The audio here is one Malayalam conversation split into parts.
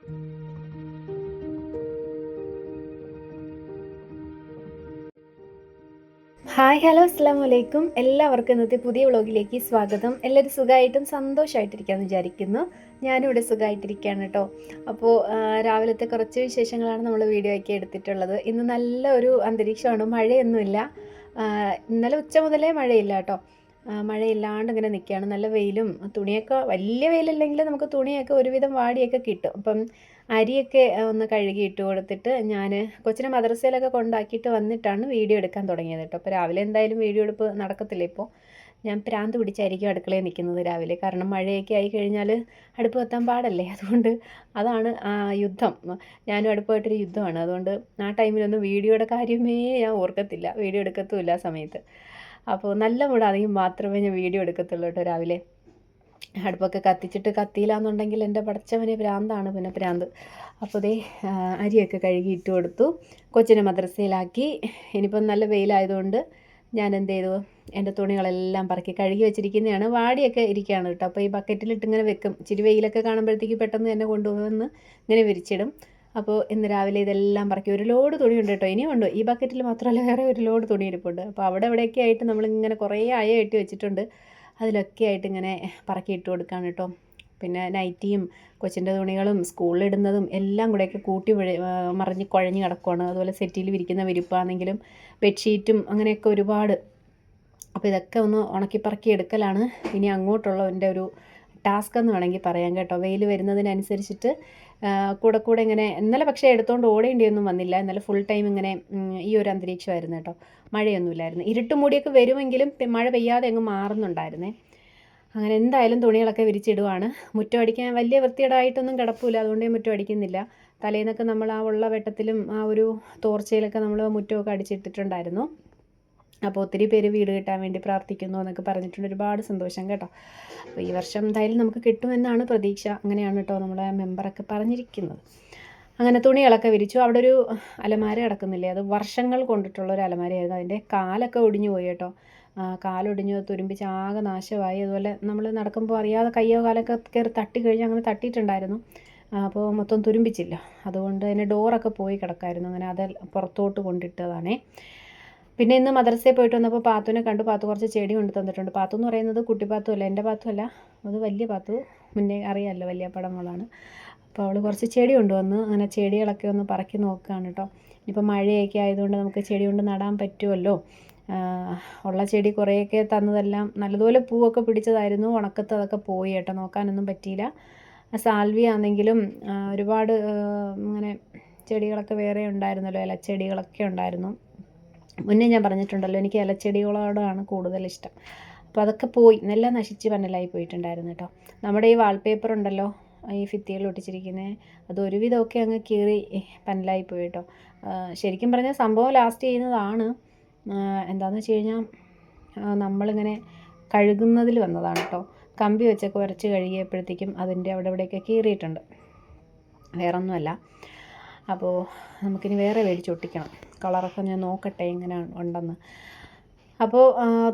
ഹായ് ഹലോ അസ്സാം വലൈക്കും. എല്ലാവർക്കും ഇന്നത്തെ പുതിയ വ്ളോഗിലേക്ക് സ്വാഗതം. എല്ലാവരും സുഖമായിട്ടും സന്തോഷമായിട്ടിരിക്കാമെന്ന് വിചാരിക്കുന്നു. ഞാനിവിടെ സുഖമായിട്ടിരിക്കുകയാണ് കേട്ടോ. അപ്പോൾ രാവിലത്തെ കുറച്ച് വിശേഷങ്ങളാണ് നമ്മൾ വീഡിയോ ആക്കി എടുത്തിട്ടുള്ളത്. ഇന്ന് നല്ല ഒരു അന്തരീക്ഷമാണ്, മഴയൊന്നുമില്ല. ഇന്നലെ ഉച്ച മുതലേ മഴയില്ല കേട്ടോ. മഴയില്ലാണ്ട് ഇങ്ങനെ നിൽക്കുകയാണ്. നല്ല വെയിലും, തുണിയൊക്കെ വലിയ വെയിലല്ലെങ്കിൽ നമുക്ക് തുണിയൊക്കെ ഒരുവിധം വാടിയൊക്കെ കിട്ടും. അപ്പം അരിയൊക്കെ ഒന്ന് കഴുകി ഇട്ട് കൊടുത്തിട്ട് ഞാൻ കൊച്ചിനെ മദ്രസയിലൊക്കെ കൊണ്ടാക്കിയിട്ട് വന്നിട്ടാണ് വീഡിയോ എടുക്കാൻ തുടങ്ങിയത് കേട്ടോ. അപ്പോൾ രാവിലെ എന്തായാലും വീഡിയോ എടുപ്പ് നടക്കത്തില്ല. ഇപ്പോൾ ഞാൻ പ്രാന്ത് പിടിച്ചായിരിക്കും അടുക്കളയിൽ നിൽക്കുന്നത് രാവിലെ. കാരണം മഴയൊക്കെ ആയി കഴിഞ്ഞാൽ അടുപ്പ് കത്താൻ പാടല്ലേ. അതുകൊണ്ട് അതാണ് യുദ്ധം. ഞാനും അടുപ്പമായിട്ടൊരു യുദ്ധമാണ്. അതുകൊണ്ട് ആ ടൈമിലൊന്നും വീഡിയോയുടെ കാര്യമേ ഞാൻ ഓർക്കത്തില്ല, വീഡിയോ എടുക്കത്തുമില്ല ആ സമയത്ത്. അപ്പോൾ നല്ല മൂടാണെങ്കിൽ മാത്രമേ ഞാൻ വീഡിയോ എടുക്കത്തുള്ളൂ കേട്ടോ രാവിലെ. അടുപ്പൊക്കെ കത്തിച്ചിട്ട് കത്തിയില്ല എന്നുണ്ടെങ്കിൽ എൻ്റെ പടച്ചവനെ ഭ്രാന്താണ്, പിന്നെ ഭ്രാന്ത്. അപ്പോൾ ദേ അരിയൊക്കെ കഴുകി ഇട്ട് കൊടുത്തു, കൊച്ചിനെ മദ്രസയിലാക്കി. ഇനിയിപ്പം നല്ല വെയിലായതുകൊണ്ട് ഞാൻ എന്ത് ചെയ്തു, എൻ്റെ തുണികളെല്ലാം പറക്കി കഴുകി വെച്ചിരിക്കുന്നതാണ്. വാടിയൊക്കെ ഇരിക്കുകയാണ് കേട്ടോ. അപ്പോൾ ഈ ബക്കറ്റിലിട്ട് ഇങ്ങനെ വെക്കും. ഇച്ചിരി വെയിലൊക്കെ കാണുമ്പോഴത്തേക്ക് പെട്ടെന്ന് തന്നെ കൊണ്ടുവന്ന് ഇങ്ങനെ വിരിച്ചിടും. അപ്പോൾ ഇന്ന് രാവിലെ ഇതെല്ലാം പറക്കി, ഒരു ലോഡ് തുണിയുണ്ട് കേട്ടോ. ഇനിയും ഉണ്ട്, ഈ ബക്കറ്റിൽ മാത്രമല്ല വേറെ ഒരു ലോഡ് തുണി ഇരിപ്പുണ്ട്. അപ്പോൾ അവിടെ ഇവിടെയൊക്കെ ആയിട്ട് നമ്മളിങ്ങനെ കുറേ അയ കെട്ടി വെച്ചിട്ടുണ്ട്. അതിലൊക്കെ ആയിട്ട് ഇങ്ങനെ പറക്കി ഇട്ട് കൊടുക്കുകയാണ് കേട്ടോ. പിന്നെ നൈറ്റിയും കൊച്ചിൻ്റെ തുണികളും സ്കൂളിലിടുന്നതും എല്ലാം കൂടെയൊക്കെ കൂട്ടി മറിഞ്ഞ് കുഴഞ്ഞ് കിടക്കുകയാണ്. അതുപോലെ സെറ്റിയിൽ വിരിക്കുന്ന വിരിപ്പാണെങ്കിലും ബെഡ്ഷീറ്റും അങ്ങനെയൊക്കെ ഒരുപാട്. അപ്പോൾ ഇതൊക്കെ ഒന്ന് ഉണക്കിപ്പറക്കി എടുക്കലാണ് ഇനി അങ്ങോട്ടുള്ള എൻ്റെ ഒരു ടാസ്ക് എന്ന് വേണമെങ്കിൽ പറയാം കേട്ടോ. വെയിൽ വരുന്നതിനനുസരിച്ചിട്ട് കൂടെ ഇങ്ങനെ. ഇന്നലെ പക്ഷേ എടുത്തുകൊണ്ട് ഓടേണ്ടിയൊന്നും വന്നില്ല. ഇന്നലെ ഫുൾ ടൈം ഇങ്ങനെ ഈ ഒരു അന്തരീക്ഷമായിരുന്നു കേട്ടോ. മഴയൊന്നുമില്ലായിരുന്നു. ഇരുട്ട് മൂടിയൊക്കെ വരുമെങ്കിലും മഴ പെയ്യാതെ അങ്ങ് മാറുന്നുണ്ടായിരുന്നേ. അങ്ങനെ എന്തായാലും തുണികളൊക്കെ വിരിച്ചിടുവാണ്. മുറ്റം അടിക്കാൻ വലിയ വൃത്തികേടായിട്ടൊന്നും കിടപ്പില്ല, അതുകൊണ്ട് ഞാൻ മുറ്റം അടിക്കുന്നില്ല. തലേന്നൊക്കെ നമ്മൾ ആ ഉള്ള വെട്ടത്തിലും ആ ഒരു തോർച്ചയിലൊക്കെ നമ്മൾ മുറ്റമൊക്കെ അടിച്ചിട്ടിട്ടുണ്ടായിരുന്നു. അപ്പോൾ ഒത്തിരി പേര് വീട് കിട്ടാൻ വേണ്ടി പ്രാർത്ഥിക്കുന്നു എന്നൊക്കെ പറഞ്ഞിട്ടുണ്ട്. ഒരുപാട് സന്തോഷം കേട്ടോ. അപ്പോൾ ഈ വർഷം എന്തായാലും നമുക്ക് കിട്ടുമെന്നാണ് പ്രതീക്ഷ. അങ്ങനെയാണ് കേട്ടോ നമ്മളെ മെമ്പറൊക്കെ പറഞ്ഞിരിക്കുന്നത്. അങ്ങനെ തുണികളൊക്കെ വിരിച്ചു. അവിടെ ഒരു അലമാര കിടക്കുന്നില്ലേ, അത് വർഷങ്ങൾ കൊണ്ടിട്ടുള്ളൊരു അലമാരയായിരുന്നു. അതിൻ്റെ കാലൊക്കെ ഒടിഞ്ഞു പോയി കേട്ടോ. കാലൊടിഞ്ഞു, തുരുമ്പിച്ച് ആകെ നാശമായി. അതുപോലെ നമ്മൾ നടക്കുമ്പോൾ അറിയാതെ കയ്യോ കാലൊക്കെ കയറി തട്ടി കഴിഞ്ഞാൽ അങ്ങനെ തട്ടിയിട്ടുണ്ടായിരുന്നു. അപ്പോൾ മൊത്തം തുരുമ്പിച്ചില്ല. അതുകൊണ്ട് അതിൻ്റെ ഡോറൊക്കെ പോയി കിടക്കായിരുന്നു. അങ്ങനെ അത് പുറത്തോട്ട് കൊണ്ടിട്ടതാണേ. പിന്നെ ഇന്ന് മദ്രസയിൽ പോയിട്ട് വന്നപ്പോൾ പാത്തുവിനെ കണ്ടു. പാത്തു കുറച്ച് ചെടി കൊണ്ട് തന്നിട്ടുണ്ട്. പാത്തു എന്ന് പറയുന്നത് കുട്ടി പാത്തു അല്ല, എൻ്റെ പാത്തു അല്ല, അത് വലിയ പാത്തു. മുന്നേ അറിയാമല്ലോ, വലിയ പടങ്ങളാണ്. അപ്പോൾ അവൾ കുറച്ച് ചെടി കൊണ്ടുവന്ന് അങ്ങനെ ചെടികളൊക്കെ ഒന്ന് പറക്കി നോക്കുകയാണ് കേട്ടോ. ഇനിയിപ്പോൾ മഴയൊക്കെ ആയതുകൊണ്ട് നമുക്ക് ചെടി കൊണ്ട് നടാൻ പറ്റുമല്ലോ. ഉള്ള ചെടി കുറേയൊക്കെ തന്നതെല്ലാം നല്ലതുപോലെ പൂവൊക്കെ പിടിച്ചതായിരുന്നു. ഉണക്കത്ത് അതൊക്കെ പോയി കേട്ടോ, നോക്കാനൊന്നും പറ്റിയില്ല. സാൽവിയ ആണെങ്കിലും ഒരുപാട് ഇങ്ങനെ ചെടികളൊക്കെ വേറെ ഉണ്ടായിരുന്നല്ലോ, ഇലച്ചെടികളൊക്കെ ഉണ്ടായിരുന്നു. മുന്നേ ഞാൻ പറഞ്ഞിട്ടുണ്ടല്ലോ, എനിക്ക് ഇലച്ചെടികളോടാണ് കൂടുതൽ ഇഷ്ടം. അപ്പോൾ അതൊക്കെ പോയി, എല്ലാം നശിച്ച് പന്നലായി പോയിട്ടുണ്ടായിരുന്നു കേട്ടോ. നമ്മുടെ ഈ വാൾപേപ്പർ ഉണ്ടല്ലോ, ഈ ഭിത്തിയിൽ ഒട്ടിച്ചിരിക്കുന്നത്, അത് ഒരുവിധമൊക്കെ അങ്ങ് കീറി പന്നലായി പോയി കേട്ടോ. ശരിക്കും പറഞ്ഞാൽ സംഭവം ലാസ്റ്റ് ചെയ്യുന്നതാണ്. എന്താണെന്ന് വെച്ച് കഴിഞ്ഞാൽ നമ്മളിങ്ങനെ കഴുകുന്നതിൽ വന്നതാണ് കേട്ടോ. കമ്പി വെച്ചൊക്കെ ഉരച്ച് കഴുകിയപ്പോഴത്തേക്കും അതിൻ്റെ അവിടെ ഇവിടെയൊക്കെ കീറിയിട്ടുണ്ട്, വേറൊന്നുമല്ല. അപ്പോൾ നമുക്കിനി വേറെ മേടിച്ചൊട്ടിക്കണം. കളറൊക്കെ ഞാൻ നോക്കട്ടെ എങ്ങനെ ഉണ്ടെന്ന്. അപ്പോൾ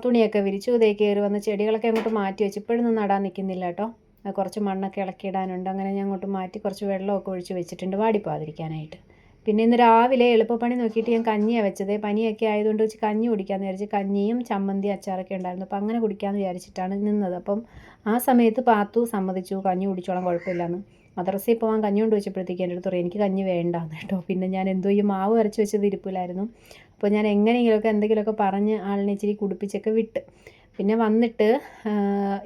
തുണിയൊക്കെ വിരിച്ചു. ഇതേ കയറി വന്ന് ചെടികളൊക്കെ അങ്ങോട്ട് മാറ്റി വെച്ച്. ഇപ്പോഴൊന്നും നടാൻ നിൽക്കുന്നില്ല കേട്ടോ. കുറച്ച് മണ്ണൊക്കെ ഇളക്കിയിടാനുണ്ട്. അങ്ങനെ ഞാൻ അങ്ങോട്ട് മാറ്റി കുറച്ച് വെള്ളമൊക്കെ ഒഴിച്ച് വെച്ചിട്ടുണ്ട്, വാടിപ്പോകാതിരിക്കാനായിട്ട്. പിന്നെ ഇന്ന് രാവിലെ എളുപ്പപ്പണി നോക്കിയിട്ട് ഞാൻ കഞ്ഞിയാണ് വെച്ചത്. പനിയൊക്കെ ആയതുകൊണ്ട് വെച്ച് കഞ്ഞി കുടിക്കാമെന്ന് വിചാരിച്ച്. കഞ്ഞിയും ചമ്മന്തി അച്ചാറൊക്കെ ഉണ്ടായിരുന്നു. അപ്പോൾ അങ്ങനെ കുടിക്കാമെന്ന് വിചാരിച്ചിട്ടാണ് നിന്നത്. അപ്പം ആ സമയത്ത് പാത്തു സമ്മതിച്ചു, കഞ്ഞി കുടിച്ചോളാം, കുഴപ്പമില്ലാന്ന്. മദ്രസയിൽ പോകാൻ കഞ്ഞി കൊണ്ട് വെച്ചപ്പോഴത്തേക്ക് എൻ്റെ അടുത്ത് പറയും എനിക്ക് കഞ്ഞി വേണ്ടാന്ന് കേട്ടോ. പിന്നെ ഞാൻ എന്തോ ഈ മാവ് അരച്ച് വെച്ചത് ഇരിപ്പില്ലായിരുന്നു. അപ്പോൾ ഞാൻ എങ്ങനെയെങ്കിലുമൊക്കെ എന്തെങ്കിലുമൊക്കെ പറഞ്ഞ് ആളിനെ ഇച്ചിരി കുടിപ്പിച്ചൊക്കെ വിട്ട്. പിന്നെ വന്നിട്ട്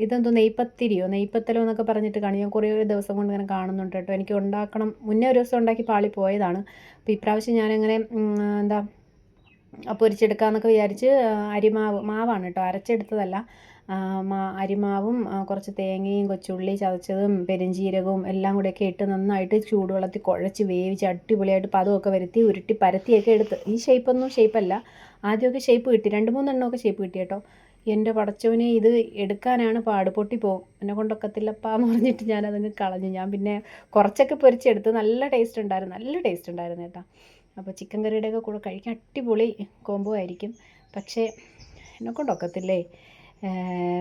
ഇതെന്തോ നെയ്പ്പത്തലോ എന്നൊക്കെ പറഞ്ഞിട്ട് കാണും. ഞാൻ കുറേ ദിവസം കൊണ്ട് ഇങ്ങനെ കാണുന്നുണ്ട് കേട്ടോ. എനിക്ക് ഉണ്ടാക്കണം, മുന്നേ ഒരു ദിവസം ഉണ്ടാക്കി പാളി പോയതാണ്. അപ്പോൾ ഇപ്രാവശ്യം ഞാനങ്ങനെ എന്താ പൊരിച്ചെടുക്കാമെന്നൊക്കെ വിചാരിച്ച് മാവാണ് കേട്ടോ, അരച്ചെടുത്തതല്ല. അരിമാവും കുറച്ച് തേങ്ങയും കൊച്ചുള്ളി ചതച്ചതും പെരുംജീരകവും എല്ലാം കൂടെയൊക്കെ ഇട്ട് നന്നായിട്ട് ചൂടുവെള്ളത്തിൽ കുഴച്ച് വേവിച്ച് അടിപൊളിയായിട്ട് പദമൊക്കെ വരുത്തി ഉരുട്ടി പരത്തിയൊക്കെ എടുത്ത്. ഈ ഷേപ്പല്ല, ആദ്യമൊക്കെ ഷേപ്പ് കിട്ടി, 2-3 എണ്ണമൊക്കെ ഷേപ്പ് കിട്ടി കേട്ടോ. എൻ്റെ പടച്ചവനെ, ഇത് എടുക്കാനാണ് പാട്, പൊട്ടിപ്പോവും, എന്നെ കൊണ്ടൊക്കത്തില്ലപ്പാ എന്ന് പറഞ്ഞിട്ട് ഞാനതങ്ങ് കളഞ്ഞു. ഞാൻ പിന്നെ കുറച്ചൊക്കെ പൊരിച്ചെടുത്ത്. നല്ല ടേസ്റ്റ് ഉണ്ടായിരുന്നു കേട്ടോ. അപ്പോൾ ചിക്കൻ കറിയുടെയൊക്കെ കൂടെ കഴിക്കാൻ അടിപൊളി കോംബോ ആയിരിക്കും. പക്ഷേ എന്നെ കൊണ്ടൊക്കത്തില്ലേ,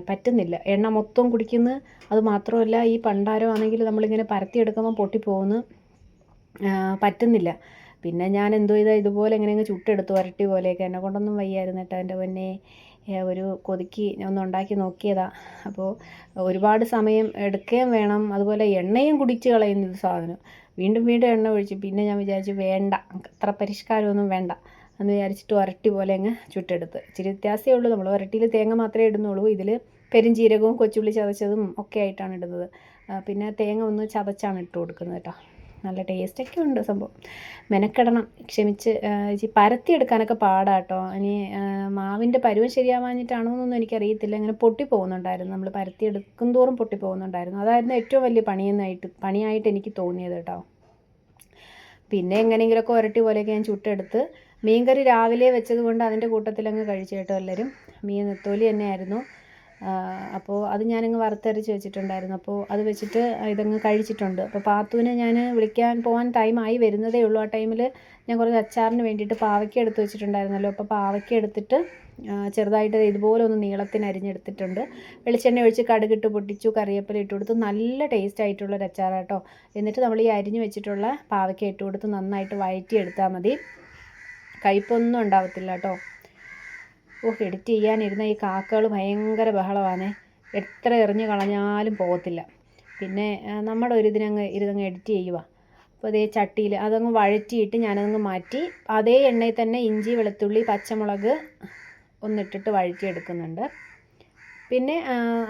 പറ്റുന്നില്ല. എണ്ണ മൊത്തം കുടിക്കുന്നു. അത് മാത്രമല്ല ഈ പണ്ടാരം ആണെങ്കിൽ നമ്മളിങ്ങനെ പരത്തിയെടുക്കുമ്പോൾ പൊട്ടിപ്പോകുന്നു. പറ്റുന്നില്ല. പിന്നെ ഞാൻ എന്തോ ചെയ്താൽ ഇതുപോലെ എങ്ങനെയെങ്കിലും ചുട്ടെടുത്തു, വരട്ടി പോലെയൊക്കെ. എന്നെ കൊണ്ടൊന്നും വയ്യായിരുന്നു കേട്ടോ എൻ്റെ പൊന്നേ. ഒരു കൊതിക്ക് ഞാൻ ഒന്ന് ഉണ്ടാക്കി നോക്കിയതാണ്. അപ്പോൾ ഒരുപാട് സമയം എടുക്കുകയും വേണം, അതുപോലെ എണ്ണയും കുടിച്ച് കളയുന്ന ഒരു സാധനം. വീണ്ടും വീണ്ടും എണ്ണ ഒഴിച്ച് പിന്നെ ഞാൻ വിചാരിച്ചു വേണ്ട, അത്ര പരിഷ്കാരമൊന്നും വേണ്ട എന്ന് വിചാരിച്ചിട്ട് വരട്ടി പോലെ അങ്ങ് ചുട്ടെടുത്ത്. ഇച്ചിരി വ്യത്യാസമേ ഉള്ളൂ, നമ്മൾ വരട്ടിയിൽ തേങ്ങ മാത്രമേ ഇടുന്നുള്ളൂ, ഇതിൽ പെരുംജീരകവും കൊച്ചുള്ളി ചതച്ചതും ഒക്കെ ആയിട്ടാണ് ഇടുന്നത്. പിന്നെ തേങ്ങ ഒന്ന് ചതച്ചാണ് ഇട്ട് കൊടുക്കുന്നത് കേട്ടോ. നല്ല ടേസ്റ്റൊക്കെ ഉണ്ട് സംഭവം. മെനക്കെടണം, ക്ഷമിച്ച്. പരത്തിയെടുക്കാനൊക്കെ പാടാട്ടോ. ഇനി മാവിൻ്റെ പരുവം ശരിയാവാഞ്ഞിട്ടാണോ എന്നൊന്നും എനിക്കറിയത്തില്ല. ഇങ്ങനെ പൊട്ടിപ്പോകുന്നുണ്ടായിരുന്നു, നമ്മൾ പരത്തിയെടുക്കും തോറും പൊട്ടിപ്പോകുന്നുണ്ടായിരുന്നു. അതായിരുന്നു ഏറ്റവും വലിയ പണിയായിട്ട് എനിക്ക് തോന്നിയത് കേട്ടോ. പിന്നെ എങ്ങനെയെങ്കിലുമൊക്കെ ഉരട്ടി പോലെയൊക്കെ ഞാൻ ചുട്ടെടുത്ത്. മീൻകറി രാവിലെ വെച്ചത് കൊണ്ട് അതിൻ്റെ കൂട്ടത്തിലങ്ങ് കഴിച്ചു കേട്ടോ എല്ലാവരും. മീൻ നെത്തോലി തന്നെയായിരുന്നു. അപ്പോൾ അത് ഞാനങ്ങ് വറുത്തരച്ച് വെച്ചിട്ടുണ്ടായിരുന്നു. അപ്പോൾ അത് വെച്ചിട്ട് ഇതങ്ങ് കഴിച്ചിട്ടുണ്ട്. അപ്പോൾ പാത്തുവിനെ ഞാൻ വിളിക്കാൻ പോകാൻ ടൈമായി വരുന്നതേ ഉള്ളൂ. ആ ടൈമിൽ ഞാൻ കുറച്ച് അച്ചാറിന് വേണ്ടിയിട്ട് പാവയ്ക്ക എടുത്ത് വെച്ചിട്ടുണ്ടായിരുന്നല്ലോ. അപ്പോൾ പാവയ്ക്ക എടുത്തിട്ട് ചെറുതായിട്ട് ഇതുപോലെ ഒന്ന് നീളത്തിന് അരിഞ്ഞെടുത്തിട്ടുണ്ട്. വെളിച്ചെണ്ണ ഒഴിച്ച് കടുകിട്ട് പൊട്ടിച്ചു, കറിവേപ്പില ഇട്ട് കൊടുത്ത് നല്ല ടേസ്റ്റ് ആയിട്ടുള്ളൊരു അച്ചാറാട്ടോ. എന്നിട്ട് നമ്മൾ ഈ അരിഞ്ഞ് വെച്ചിട്ടുള്ള പാവയ്ക്ക ഇട്ട് കൊടുത്ത് നന്നായിട്ട് വഴറ്റിയെടുത്താൽ മതി. കയ്പ്പൊന്നും ഉണ്ടാവത്തില്ല കേട്ടോ. എഡിറ്റ് ചെയ്യാനിരുന്ന ഈ കാക്കകൾ ഭയങ്കര ബഹളമാണ്. എത്ര എറിഞ്ഞ് കളഞ്ഞാലും പോകത്തില്ല. പിന്നെ നമ്മുടെ ഒരു ഇരുതങ്ങ് എഡിറ്റ് ചെയ്യുക. അപ്പോൾ അതേ ചട്ടിയിൽ അതങ്ങ് വഴറ്റിയിട്ട് ഞാനതങ്ങ് മാറ്റി അതേ എണ്ണയിൽ തന്നെ ഇഞ്ചി, വെളുത്തുള്ളി, പച്ചമുളക് ഒന്നിട്ടിട്ട് വഴറ്റിയെടുക്കുന്നുണ്ട്. പിന്നെ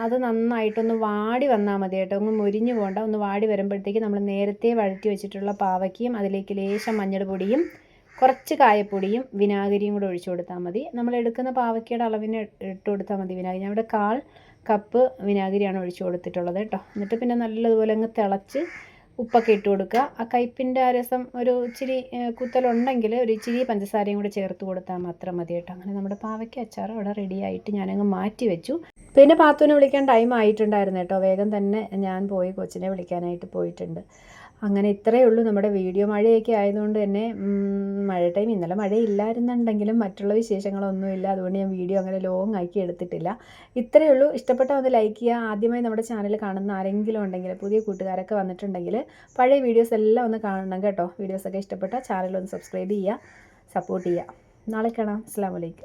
അത് നന്നായിട്ടൊന്ന് വാടി വന്നാൽ മതി കേട്ടോ. ഒന്ന് മുരിഞ്ഞ് പോകണ്ട. ഒന്ന് വാടി വരുമ്പോഴത്തേക്ക് നമ്മൾ നേരത്തെ വഴറ്റി വെച്ചിട്ടുള്ള പാവയ്ക്കയും അതിലേക്ക് ലേശം മഞ്ഞൾപ്പൊടിയും കുറച്ച് കായപ്പൊടിയും വിനാഗിരിയും കൂടെ ഒഴിച്ചു കൊടുത്താൽ മതി. നമ്മൾ എടുക്കുന്ന പാവയ്ക്കയുടെ അളവിന് ഇട്ട് കൊടുത്താൽ മതി വിനാഗിരി. ഞാൻ ഇവിടെ 1/4 കപ്പ് വിനാഗിരിയാണ് ഒഴിച്ചു കൊടുത്തിട്ടുള്ളത് കേട്ടോ. എന്നിട്ട് പിന്നെ നല്ലതുപോലെ അങ്ങ് തിളച്ച് ഉപ്പൊക്കെ ഇട്ട് കൊടുക്കുക. ആ കയ്പ്പിൻ്റെ ആ രസം ഒരു ഇച്ചിരി കുത്തലുണ്ടെങ്കിൽ ഒരു ഇച്ചിരി പഞ്ചസാരയും കൂടെ ചേർത്ത് കൊടുത്താൽ മാത്രം മതി കേട്ടോ. അങ്ങനെ നമ്മുടെ പാവയ്ക്ക അച്ചാർ ഇവിടെ റെഡി ആയിട്ട് ഞാനങ്ങ് മാറ്റി വെച്ചു. പിന്നെ പാത്തുവിനെ വിളിക്കാൻ ടൈം ആയിട്ടുണ്ടായിരുന്നു കേട്ടോ. വേഗം തന്നെ ഞാൻ പോയി കൊച്ചിനെ വിളിക്കാനായിട്ട് പോയിട്ടുണ്ട്. അങ്ങനെ ഇത്രയേ ഉള്ളൂ നമ്മുടെ വീഡിയോ. മഴയൊക്കെ ആയതുകൊണ്ട് തന്നെ മഴ ടൈം ഇന്നലെ മഴയില്ലായിരുന്നുണ്ടെങ്കിലും മറ്റുള്ള വിശേഷങ്ങളൊന്നുമില്ല. അതുകൊണ്ട് ഞാൻ വീഡിയോ അങ്ങനെ ലോങ് ആക്കി എടുത്തിട്ടില്ല. ഇത്രയേ ഉള്ളൂ. ഇഷ്ടപ്പെട്ടാൽ ഒന്ന് ലൈക്ക് ചെയ്യുക. ആദ്യമായി നമ്മുടെ ചാനൽ കാണുന്ന ആരെങ്കിലും ഉണ്ടെങ്കിൽ, പുതിയ കൂട്ടുകാരൊക്കെ വന്നിട്ടുണ്ടെങ്കിൽ പഴയ വീഡിയോസ് എല്ലാം ഒന്ന് കാണണം കേട്ടോ. വീഡിയോസൊക്കെ ഇഷ്ടപ്പെട്ടാൽ ചാനൽ ഒന്ന് സബ്സ്ക്രൈബ് ചെയ്യുക, സപ്പോർട്ട് ചെയ്യുക. നാളെ കാണാം. അസ്സലാമു അലൈക്കും.